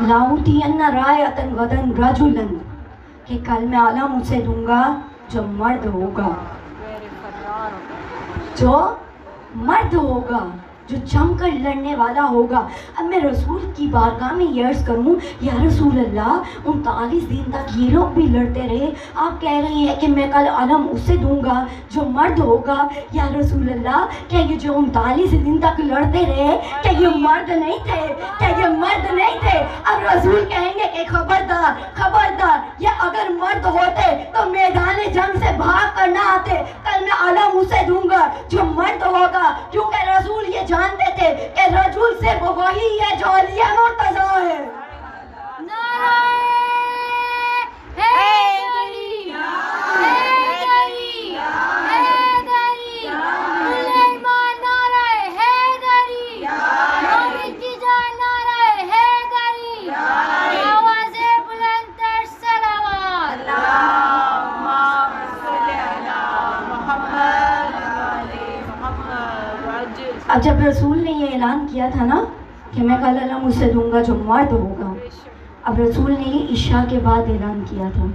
लाउतियन्ना रायतन वदन रजुलन, कि कल मैं आलम उसे दूंगा जो मर्द होगा, जो मर्द होगा, जो जमकर लड़ने वाला होगा। अब मैं रसूल की बारगाह में ये अर्ज़ करूँ, या रसूल अल्लाह 39 दिन तक ये लोग भी लड़ते रहे, आप कह रहे हैं कि मैं कल अलम उसे दूंगा जो मर्द होगा। या रसूल अल्लाह, क्या ये जो 39 दिन तक लड़ते रहे, क्या ये मर्द नहीं थे? क्या ये मर्द नहीं थे? अब रसूल कहेंगे कि खबरदार खबरदार, या अगर मर्द होते तो मैदान जंग से भाग कर ना आते, कल मैं अलम उसे दूंगा जो मर्द होगा। क्योंकि रसूल ये जानते थे कि रजूल से वो वही है जो अलिया मुर्तज़ा है। अब जब रसूल ने ये ऐलान किया था ना कि मैं कल अलम उसे दूंगा जो मर्द होगा, अब रसूल ने ये इशा के बाद ऐलान किया था।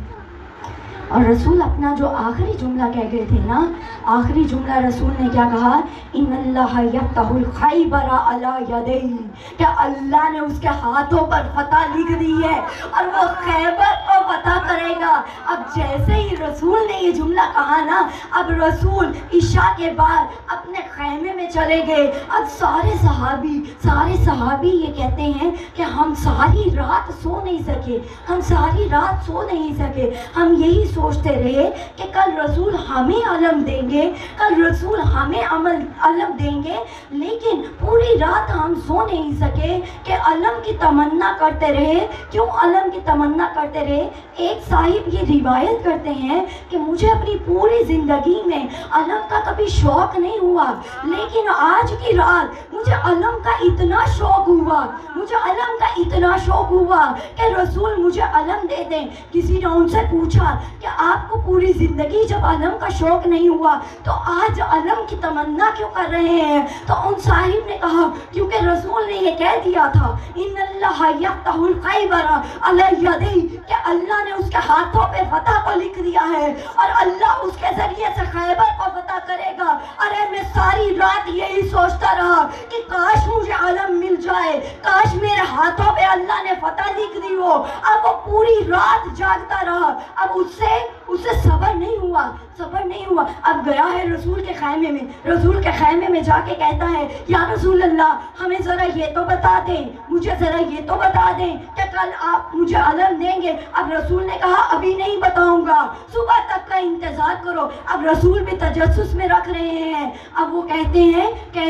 और रसूल अपना जो आखिरी जुमला कह गए थे ना, आखिरी जुमला रसूल ने क्या कहा? इन्नल्लाह यफ्तहुल खैबरा अला यदैहि, क्या अल्लाह ने उसके हाथों पर फतह लिख दी है और वो खैबर को फतह करेगा। अब जैसे ही रसूल ने ये जुमला कहा ना, अब रसूल इशा के बाद अपने खैमे में चले गए। अब सारे सहाबी ये कहते हैं कि हम सारी रात सो नहीं सके, हम सारी रात सो नहीं सके, हम यही सोचते रहे कि कल रसूल हमें अलम देंगे, कल रसूल हमें अलम देंगे, लेकिन पूरी रात हम सो नहीं सके कि अलम की तमन्ना करते रहे। क्यों अलम की तमन्ना करते रहे? एक साहिब ये रिवायत करते हैं कि मुझे अपनी पूरी ज़िंदगी में अलम का कभी शौक़ नहीं हुआ, लेकिन आज की रात मुझे अलम का इतना शौक़ हुआ, मुझे अलम का इतना शौक़ हुआ कि रसूल मुझे अलम दे दें। किसी ने उनसे पूछा कि आपको पूरी ज़िंदगी जब अलम का शौक़ नहीं हुआ तो आज अलम की तमन्ना क्यों कर रहे हैं? तो उन साहिब ने कहा क्योंकि रसूल ने ये कह दिया था, इन्नल्लाह यफ्तहुल खैबरा अला यदैहि, कि अल्लाह ने उसके हाथों पे फतह को लिख दिया है और अल्लाह उसके ज़रिए से खैबर को फतह करेगा। अरे मैं सारी रात यही सोचता रहा कि काश मुझे अलम मिल जाए, काश मेरे हाथों पे अल्लाह ने फतह लिख दी हो। अब वो पूरी रात जागता रहा, अब उससे सब्र नहीं हुआ। अब गया है रसूल के खैमे में, रसूल के खैमे में जाके कहता है, या रसूल अल्लाह हमें ज़रा ये तो बता दें, मुझे ज़रा ये तो बता दें कि कल आप मुझे अलम देंगे। अब रसूल ने कहा अभी नहीं बताऊंगा, सुबह तक का इंतज़ार करो। अब रसूल भी तजस्सुस में रख रहे हैं। अब वो कहते हैं कि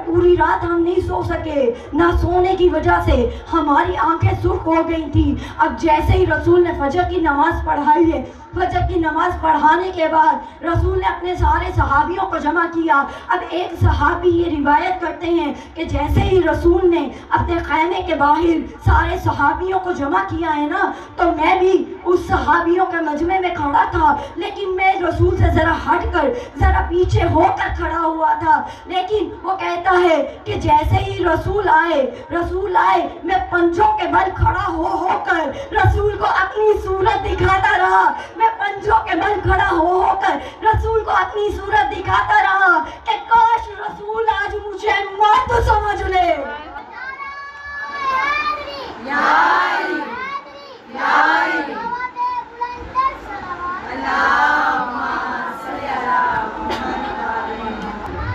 पूरी रात हम नहीं सो सके, ना सोने की वजह से हमारी आंखें सुर्ख हो गई थी। अब जैसे ही रसूल ने फजर की नमाज़ पढ़ाई है, फजर की नमाज पढ़ाने के बाद रसूल ने अपने सारे सहाबियों को जमा किया। अब एक सहाबी ये रिवायत करते हैं कि जैसे ही रसूल ने अपने खैमे के बाहर सारे सहाबियों को जमा किया है ना, तो मैं भी उस सहाबियों के मजमे में खड़ा था, लेकिन मैं रसूल से ज़रा हटकर ज़रा पीछे होकर खड़ा हुआ था। लेकिन वो कहता है कि जैसे ही रसूल आए मैं पंजों के बल खड़ा होकर रसूल को अपनी सूरत दिखाता रहा। मैं पंजों के बल खड़ा होकर रसूल को अपनी सूरत दिखाता रहा कि काश रसूल आज मुझे मर्द समझ ले।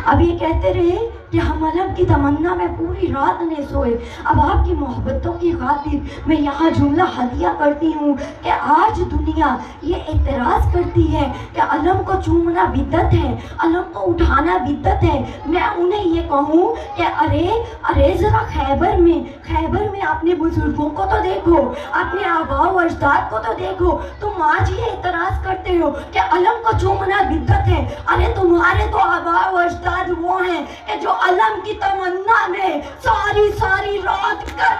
अब ये कहते रहे कि हम अलम की तमन्ना में पूरी रात नहीं सोए। अब आपकी मोहब्बतों की खातिर मैं यहाँ जुमला हदिया करती हूँ कि आज दुनिया ये एतराज़ करती है कि अलम को चूमना बिद्दत है, अलम को उठाना बिद्दत है। मैं उन्हें ये कहूँ कि अरे ज़रा खैबर में अपने बुजुर्गों को तो देखो, अपने आबा व अजदाद को तो देखो। तुम आज ये एतराज़ करते हो कि अलम को चूमना बिद्दत है। अरे तुम्हारे तो आबा व अजदाद वो हैं कि जो अलम की तमन्ना में सारी रात कर